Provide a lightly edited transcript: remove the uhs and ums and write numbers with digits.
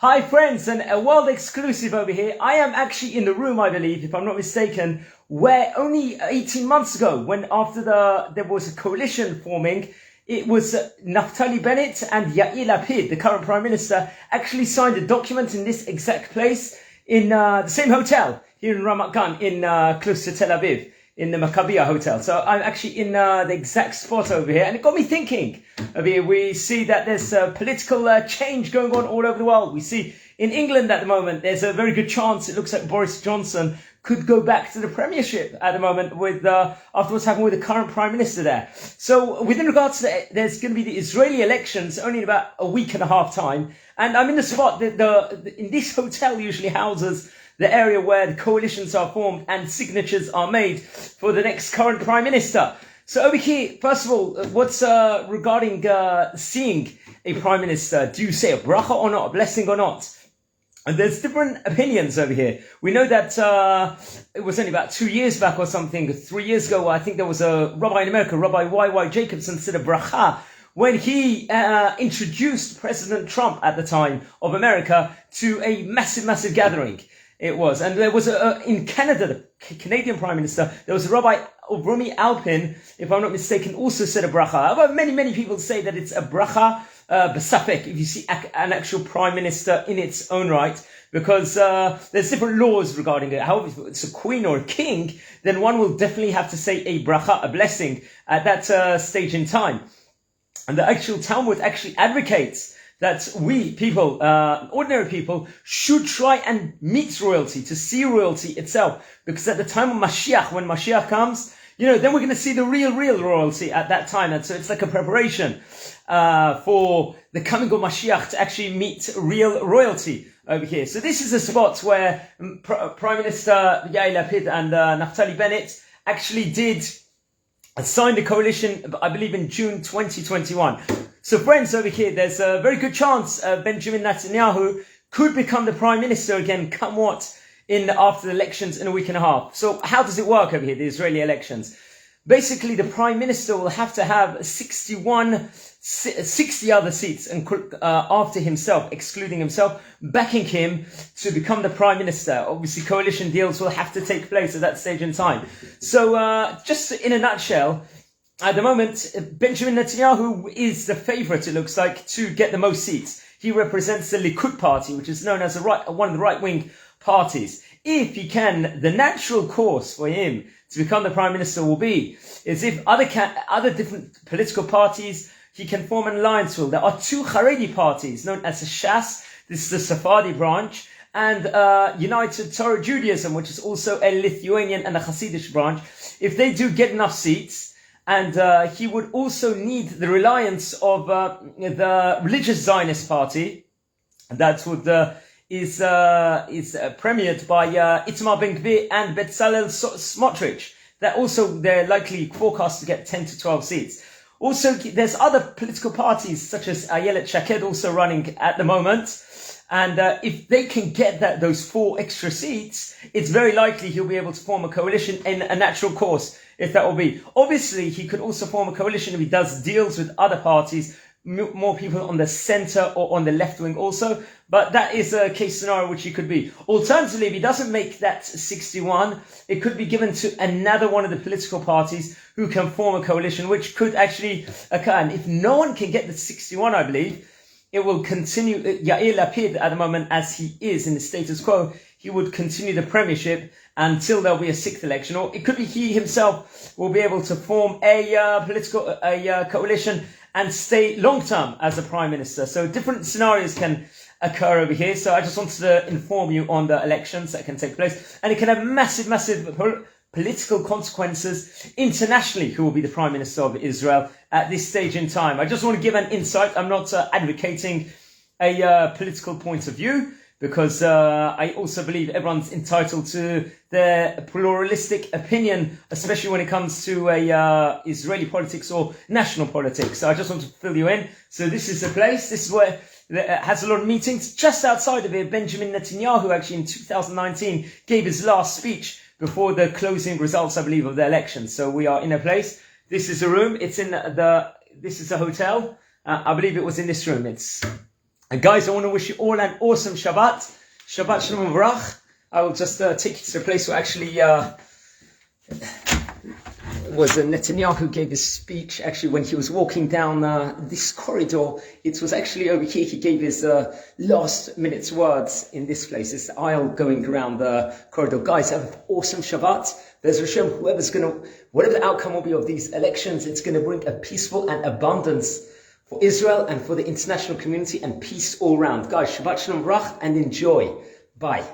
Hi friends, and a world exclusive over here. I am actually in the room, I believe, if I'm not mistaken, where only 18 months ago, when after there was a coalition forming, it was Naftali Bennett and Yair Lapid, the current Prime Minister, actually signed a document in this exact place in the same hotel here in Ramat Gan, in close to Tel Aviv, in the Maccabia Hotel. So I'm actually in the exact spot over here, and it got me thinking. Over here we see that there's political change going on all over the world. We see in England at the moment, there's a very good chance it looks like Boris Johnson could go back to the premiership at the moment with after what's happened with the current Prime Minister there. So within regards to that, there's going to be the Israeli elections only in about a week and a half time. And I'm in the spot that in this hotel usually houses the area where the coalitions are formed and signatures are made for the next current Prime Minister. So over here, first of all, what's regarding seeing a Prime Minister? Do you say a bracha or not, a blessing or not? And there's different opinions over here. We know that it was only about 2 years back or something, 3 years ago, I think there was a rabbi in America, Rabbi Y.Y. Jacobson, said a bracha when he introduced President Trump at the time of America to a massive gathering. It was. And there was in Canada, the Canadian Prime Minister, there was a Rabbi Romy Alpin, if I'm not mistaken, also said a bracha. But many people say that it's a bracha b'safek, if you see an actual Prime Minister in its own right, because there's different laws regarding it. However, if it's a queen or a king, then one will definitely have to say a bracha, a blessing, at that stage in time. And the actual Talmud actually advocates that we people, ordinary people, should try and meet royalty, to see royalty itself. Because at the time of Mashiach, when Mashiach comes, then we're going to see the real royalty at that time. And so it's like a preparation for the coming of Mashiach to actually meet real royalty over here. So this is a spot where Prime Minister Yair Lapid and Naftali Bennett actually did sign the coalition, I believe, in June 2021. So friends, over here, there's a very good chance Benjamin Netanyahu could become the Prime Minister again, come what, after the elections in a week and a half. So how does it work over here, the Israeli elections? Basically, the Prime Minister will have to have 60 other seats and after himself, excluding himself, backing him to become the Prime Minister. Obviously, coalition deals will have to take place at that stage in time. So just in a nutshell, at the moment, Benjamin Netanyahu is the favourite, it looks like, to get the most seats. He represents the Likud party, which is known as one of the right-wing parties. If he can, the natural course for him to become the Prime Minister will be, is if other different political parties, he can form an alliance with. There are two Haredi parties, known as the Shas, this is the Sephardi branch, and United Torah Judaism, which is also a Lithuanian and a Hasidic branch. If they do get enough seats, and he would also need the reliance of the religious Zionist party that would is premiered by Itamar Ben-Gvir and Bezalel Smotrich. That also they're likely forecast to get 10 to 12 seats. Also, there's other political parties such as Ayelet Shaked also running at the moment. And if they can get those 4 extra seats, it's very likely he'll be able to form a coalition in a natural course, if that will be. Obviously, he could also form a coalition if he does deals with other parties, more people on the center or on the left wing also. But that is a case scenario which he could be. Alternatively, if he doesn't make that 61, it could be given to another one of the political parties who can form a coalition, which could actually occur. And if no one can get the 61, I believe, it will continue. Yair Lapid at the moment, as he is in the status quo, he would continue the premiership until there'll be a 6th election. Or it could be he himself will be able to form a political coalition and stay long-term as a Prime Minister. So different scenarios can occur over here. So I just wanted to inform you on the elections that can take place. And it can have massive political consequences internationally, who will be the Prime Minister of Israel at this stage in time. I just want to give an insight. I'm not advocating a political point of view, because I also believe everyone's entitled to their pluralistic opinion, especially when it comes to Israeli politics or national politics. So I just want to fill you in. So this is the place. This is where it has a lot of meetings. Just outside of it, Benjamin Netanyahu actually in 2019 gave his last speech before the closing results, I believe, of the election. So we are in a place. This is a room. It's in this is a hotel. I believe it was in this room. It's And guys, I want to wish you all an awesome Shabbat. Shabbat Shalom Barach. I will just take you to the place where actually was Netanyahu gave his speech. Actually, when he was walking down this corridor, it was actually over here he gave his last minute's words in this place. This aisle going around the corridor. Guys, have an awesome Shabbat. There's Hashem, whatever the outcome will be of these elections, it's going to bring a peaceful and abundance for Israel and for the international community and peace all round. Guys, Shabbat Shalom Barach and enjoy. Bye.